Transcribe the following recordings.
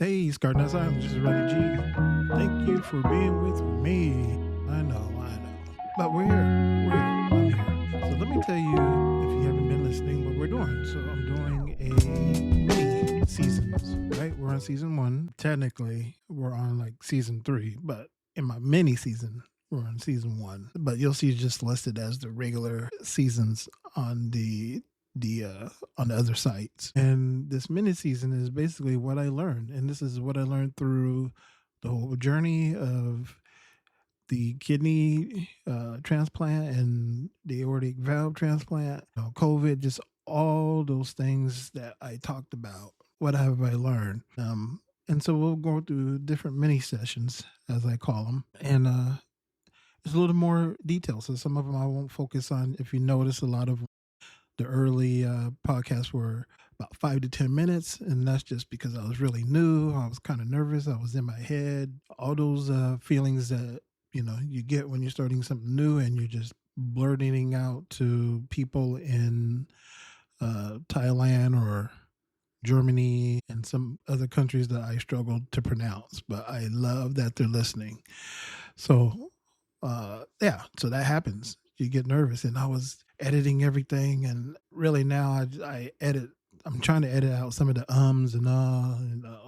Hey, Scarlet Silence, this is Rodney G. Thank you for being with me. I know. But we're here. I'm here. So let me tell you, if you haven't been listening, what we're doing. So I'm doing a mini seasons, right? We're on season 1. Technically, we're on like season 3, but in my mini season, we're on season 1. But you'll see just listed as the regular seasons on the on the other sites. And this mini season is basically what I learned, and this is what I learned through the whole journey of the kidney transplant and the aortic valve transplant, COVID, just all those things that I talked about. What have I learned? And so we'll go through different mini sessions, as I call them, and there's a little more detail. So some of them I won't focus on. If you notice, a lot of the early podcasts were about 5 to 10 minutes, and that's just because I was really new. I was kind of nervous. I was in my head. All those feelings that you get when you're starting something new, and you're just blurting out to people in Thailand or Germany and some other countries that I struggled to pronounce. But I love that they're listening. So so that happens. You get nervous, and I was editing everything, and really now I edit. I'm trying to edit out some of the ums and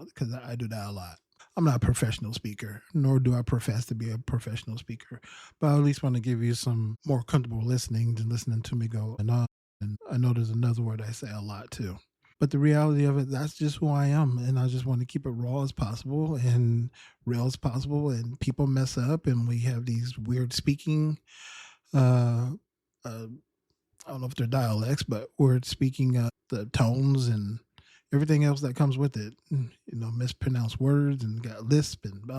because I do that a lot. I'm not a professional speaker, nor do I profess to be a professional speaker, but I at least want to give you some more comfortable listening than listening to me go and on. And I know there's another word I say a lot too. But the reality of it, that's just who I am. And I just want to keep it raw as possible and real as possible. And people mess up, and we have these weird speaking, uh, uh, I don't know if they're dialects, but weird speaking, the tones and everything else that comes with it. Mispronounced words and got lisp and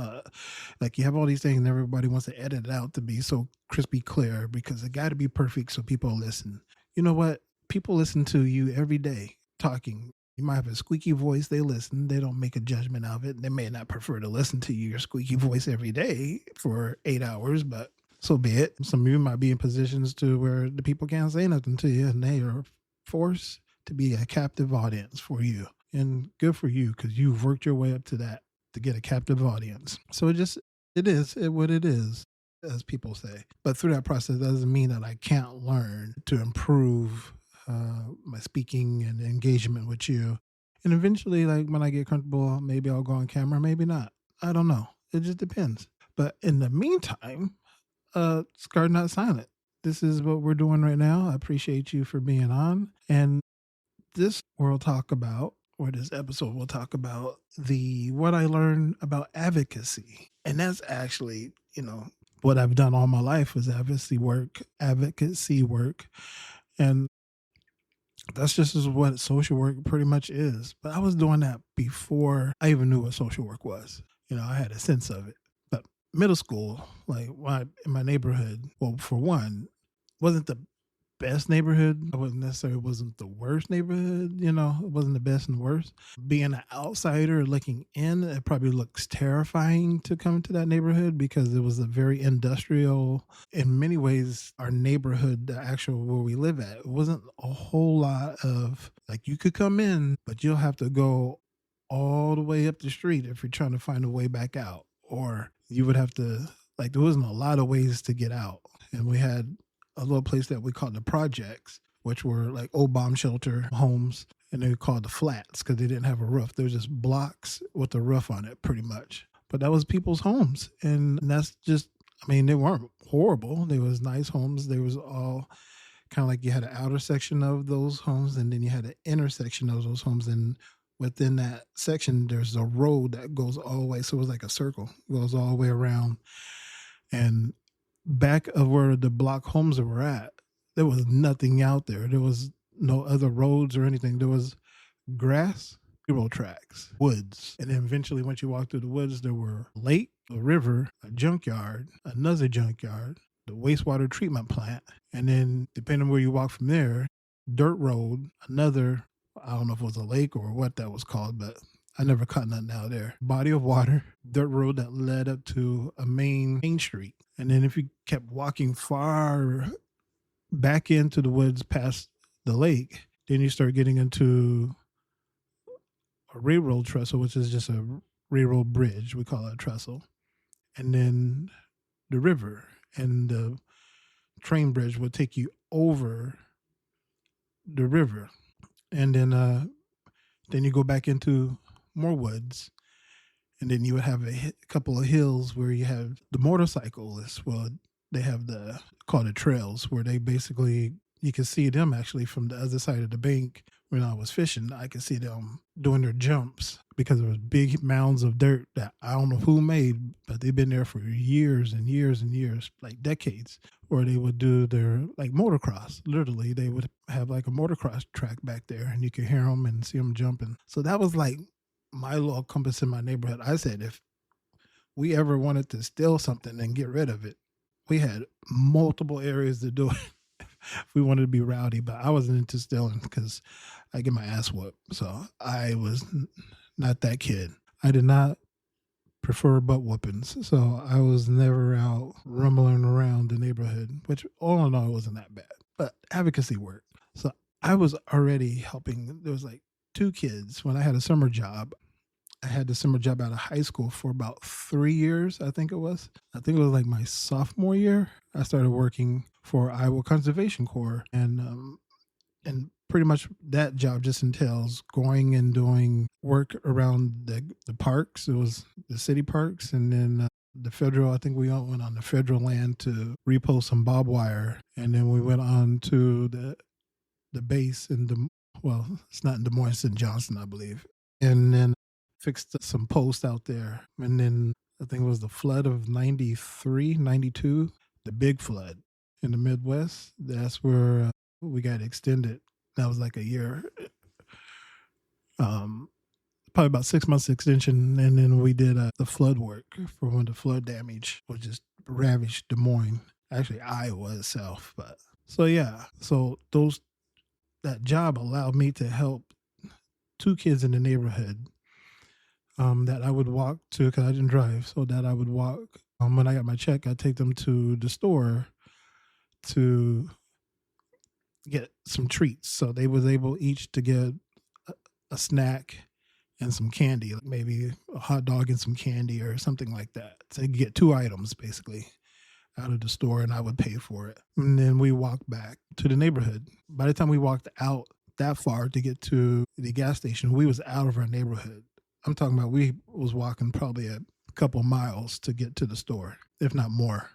like you have all these things, and everybody wants to edit it out to be so crispy clear because it got to be perfect so people listen. You know what? People listen to you every day talking. You might have a squeaky voice. They listen. They don't make a judgment of it. They may not prefer to listen to your squeaky voice every day for 8 hours, but so be it. Some of you might be in positions to where the people can't say nothing to you, and they are forced to be a captive audience for you. And good for you, because you've worked your way up to that to get a captive audience. So it is what it is, as people say. But through that process, doesn't mean that I can't learn to improve my speaking and engagement with you. And eventually, like when I get comfortable, maybe I'll go on camera, maybe not. I don't know. It just depends. But in the meantime, Scarred Not Silent. This is what we're doing right now. I appreciate you for being on. And this episode will talk about what I learned about advocacy. And that's actually, what I've done all my life was advocacy work. And that's just what social work pretty much is. But I was doing that before I even knew what social work was. I had a sense of it. But middle school, like in my neighborhood, well, for one, wasn't the best neighborhood. I wasn't the worst neighborhood. It wasn't the best and worst. Being an outsider looking in, it probably looks terrifying to come to that neighborhood because it was a very industrial, in many ways, our neighborhood, the actual where we live at, it wasn't a whole lot of, like, you could come in, but you'll have to go all the way up the street if you're trying to find a way back out. Or you would have to, like, there wasn't a lot of ways to get out. And we had a little place that we called the projects, which were like old bomb shelter homes, and they were called the flats because they didn't have a roof. They were just blocks with a roof on it, pretty much. But that was people's homes, and that's just, they weren't horrible. They was nice homes. They was all kind of like you had an outer section of those homes, and then you had an inner section of those homes, and within that section, there's a road that goes all the way. So it was like a circle, goes all the way around, and back of where the block homes were at, there was nothing out there. There was no other roads or anything. There was grass, railroad tracks, woods. And then eventually, once you walk through the woods, there were a lake, a river, a junkyard, another junkyard, the wastewater treatment plant. And then, depending on where you walk from there, dirt road, another, I don't know if it was a lake or what that was called, but I never caught nothing out there. Body of water, dirt road that led up to a main street. And then if you kept walking far back into the woods past the lake, then you start getting into a railroad trestle, which is just a railroad bridge. We call it a trestle. And then the river and the train bridge would take you over the river. And then you go back into more woods. And then you would have a couple of hills where you have the motorcyclists. Well, they have called it trails, where they basically, you can see them actually from the other side of the bank. When I was fishing, I could see them doing their jumps because there was big mounds of dirt that I don't know who made, but they've been there for years and years and years, like decades, where they would do their like motocross. Literally, they would have like a motocross track back there, and you could hear them and see them jumping. So that was like my little compass in my neighborhood. I said, if we ever wanted to steal something and get rid of it, we had multiple areas to do it. If we wanted to be rowdy, but I wasn't into stealing because I get my ass whooped. So I was not that kid. I did not prefer butt whoopings. So I was never out rumbling around the neighborhood, which all in all wasn't that bad. But advocacy work. So I was already helping. There was like 2 kids when I had a summer job. I had the summer job out of high school for about 3 years, I think it was. I think it was like my sophomore year. I started working for Iowa Conservation Corps, and pretty much that job just entails going and doing work around the parks. It was the city parks, and then the federal. I think we all went on the federal land to repost some barbed wire, and then we went on to the base in well, it's not in Des Moines, it's in Johnson, I believe, and then fixed some posts out there. And then I think it was the flood of 93, 92, the big flood in the Midwest. That's where we got extended. That was like a year, probably about 6 months extension. And then we did the flood work for when the flood damage was just ravaged Des Moines, actually Iowa itself. But so yeah, so that job allowed me to help 2 kids in the neighborhood that I would walk to, because I didn't drive, so that I would walk. When I got my check, I'd take them to the store to get some treats. So they was able each to get a snack and some candy, like maybe a hot dog and some candy or something like that. So you get 2 items basically out of the store, and I would pay for it. And then we walked back to the neighborhood. By the time we walked out that far to get to the gas station, we was out of our neighborhood. I'm talking about we was walking probably a couple miles to get to the store, if not more.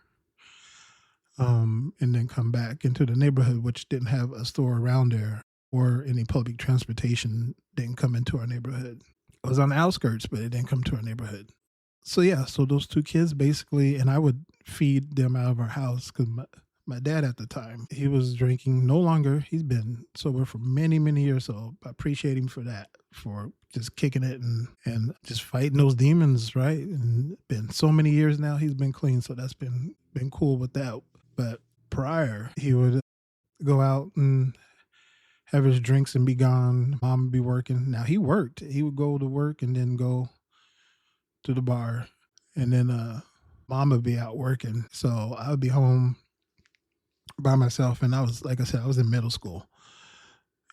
And then come back into the neighborhood, which didn't have a store around there or any public transportation didn't come into our neighborhood. It was on the outskirts, but it didn't come to our neighborhood. So yeah, so those 2 kids basically, and I would feed them out of our house because my dad at the time, he was drinking. No longer. He's been sober for many, many years. So I appreciate him for that, for just kicking it and just fighting those demons, right? And been so many years now, he's been clean. So that's been cool with that. But prior, he would go out and have his drinks and be gone. Mom would be working. Now he worked. He would go to work and then go to the bar. And then mom would be out working. So I would be home by myself, and I was, like I said, I was in middle school,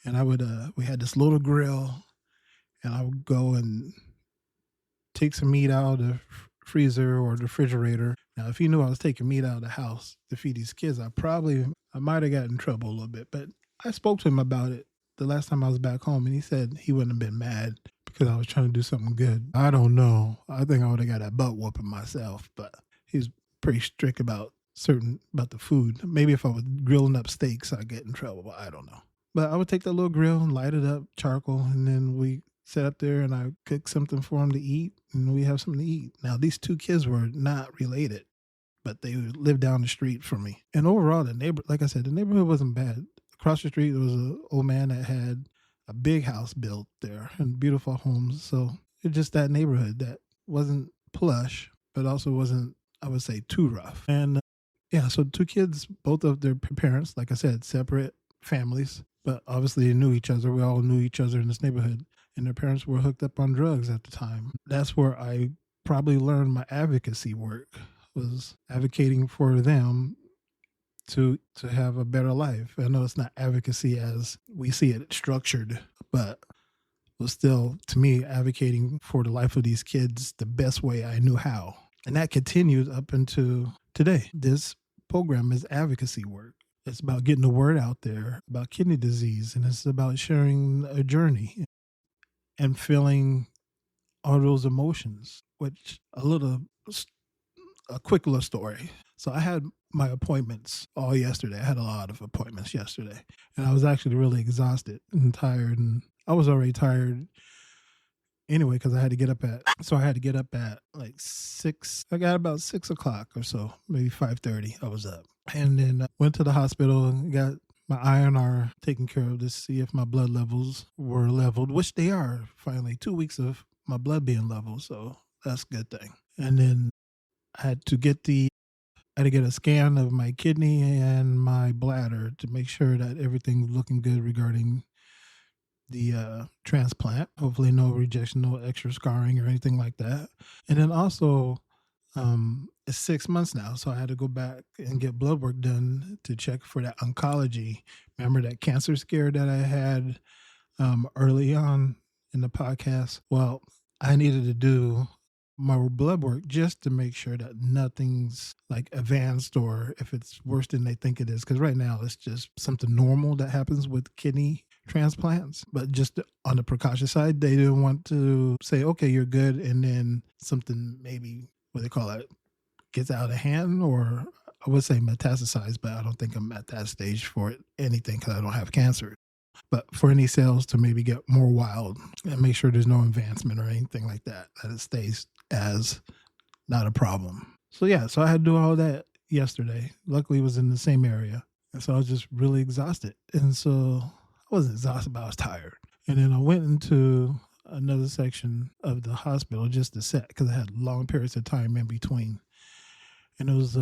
and I would we had this little grill, and I would go and take some meat out of the freezer or the refrigerator. Now, if he knew I was taking meat out of the house to feed these kids, I might have gotten in trouble a little bit, but I spoke to him about it the last time I was back home, and he said he wouldn't have been mad because I was trying to do something good. I don't know. I think I would have got that butt whooping myself, but he's pretty strict about the food. Maybe if I was grilling up steaks, I'd get in trouble, but I don't know. But I would take that little grill and light it up, charcoal, and then we sat up there and I cook something for them to eat, and we have something to eat. Now, these 2 kids were not related, but they lived down the street from me. And overall, like I said, the neighborhood wasn't bad. Across the street, there was an old man that had a big house built there and beautiful homes. So it's just that neighborhood that wasn't plush, but also wasn't, I would say, too rough. And yeah, so 2 kids, both of their parents, like I said, separate families, but obviously they knew each other. We all knew each other in this neighborhood, and their parents were hooked up on drugs at the time. That's where I probably learned my advocacy work, was advocating for them to have a better life. I know it's not advocacy as we see it structured, but was still, to me, advocating for the life of these kids the best way I knew how. And that continued up into today. This program is advocacy work. It's about getting the word out there about kidney disease, and it's about sharing a journey and feeling all those emotions, which a quick little story. So I had my appointments all yesterday. I had a lot of appointments yesterday, and I was actually really exhausted and tired, and I was already tired anyway because I had to get up at like 6. I got about 6 o'clock or so, maybe 5:30. I was up, and then went to the hospital and got my INR taken care of to see if my blood levels were leveled, which they are. Finally, 2 weeks of my blood being level, so that's a good thing. And then I had to get a scan of my kidney and my bladder to make sure that everything's looking good regarding the transplant. Hopefully, no rejection, no extra scarring or anything like that. And then also, it's 6 months now, so I had to go back and get blood work done to check for that oncology. Remember that cancer scare that I had early on in the podcast? Well, I needed to do my blood work just to make sure that nothing's like advanced or if it's worse than they think it is. Because right now it's just something normal that happens with kidney transplants. But just on the precaution side, they didn't want to say, okay, you're good. And then something maybe, what they call it, gets out of hand, or I would say metastasized, but I don't think I'm at that stage for anything because I don't have cancer. But for any cells to maybe get more wild and make sure there's no advancement or anything like that, that it stays as not a problem. So yeah, so I had to do all that yesterday. Luckily, it was in the same area. And so I was just really exhausted. And so I wasn't exhausted, but I was tired. And then I went into another section of the hospital just to sit because I had long periods of time in between. And it was,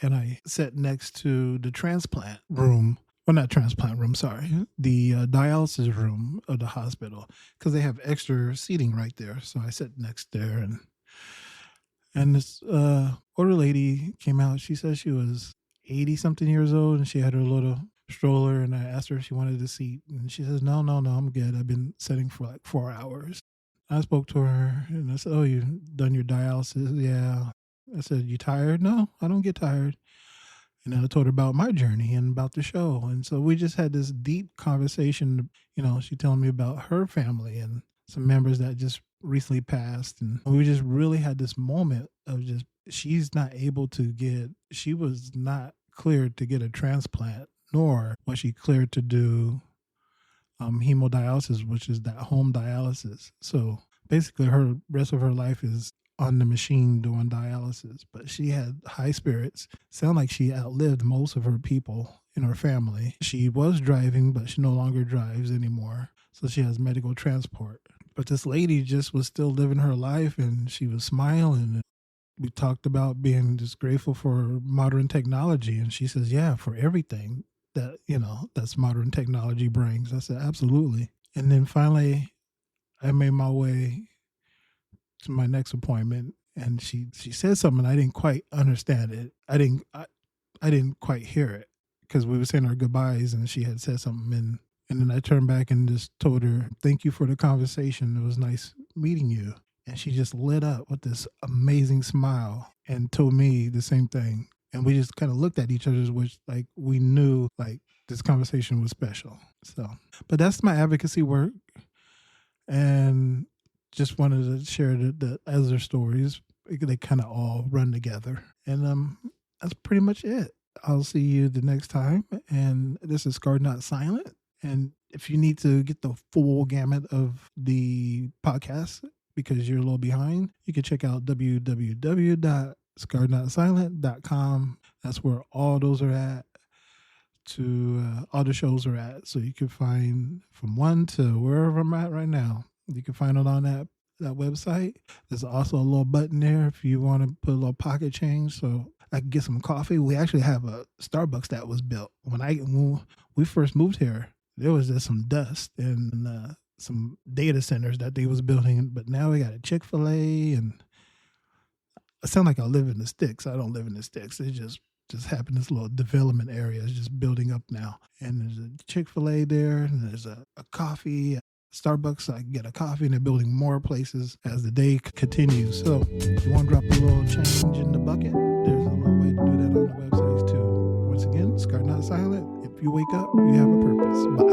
and I sat next to the transplant room. Well, not transplant room, sorry. The dialysis room of the hospital because they have extra seating right there. So I sat next there, and this older lady came out. She said she was 80-something years old, and she had her little stroller, and I asked her if she wanted a seat, and she says, no, I'm good. I've been sitting for like 4 hours. I spoke to her, and I said, oh, you've done your dialysis? Yeah. I said, you tired? No, I don't get tired. And then I told her about my journey and about the show. And so we just had this deep conversation. You know, she telling me about her family and some members that just recently passed. And we just really had this moment of just, she was not cleared to get a transplant, nor was she cleared to do hemodialysis, which is that home dialysis. So basically her rest of her life is on the machine doing dialysis, but she had high spirits. Sound like she outlived most of her people in her family. She was driving, but she no longer drives anymore. So she has medical transport. But this lady just was still living her life, and she was smiling. We talked about being just grateful for modern technology. And she says, yeah, for everything that, that's modern technology brings. I said, absolutely. And then finally I made my way to my next appointment, and she said something. I didn't quite understand it. I didn't quite hear it because we were saying our goodbyes, and she had said something, and then I turned back and just told her, thank you for the conversation. It was nice meeting you. And she just lit up with this amazing smile and told me the same thing. And we just kind of looked at each other, which like we knew like this conversation was special. So, but that's my advocacy work. And just wanted to share the other stories. They kind of all run together. And that's pretty much it. I'll see you the next time. And this is Scarred Not Silent. And if you need to get the full gamut of the podcast because you're a little behind, you can check out www.scarrednotsilent.com. That's where all those are at. All the shows are at. So you can find from one to wherever I'm at right now. You can find it on that website. There's also a little button there if you want to put a little pocket change so I can get some coffee. We actually have a Starbucks that was built. When we first moved here, there was just some dust and some data centers that they was building. But now we got a Chick-fil-A, and I sound like I live in the sticks. I don't live in the sticks. It just happened. This little development area is just building up now. And there's a Chick-fil-A there, and there's a coffee. Starbucks, I can get a coffee, and they're building more places as the day continues. So if you want to drop a little change in the bucket, there's a little way to do that on the websites too. Once again, Scar Not Silent. If you wake up, you have a purpose. Bye.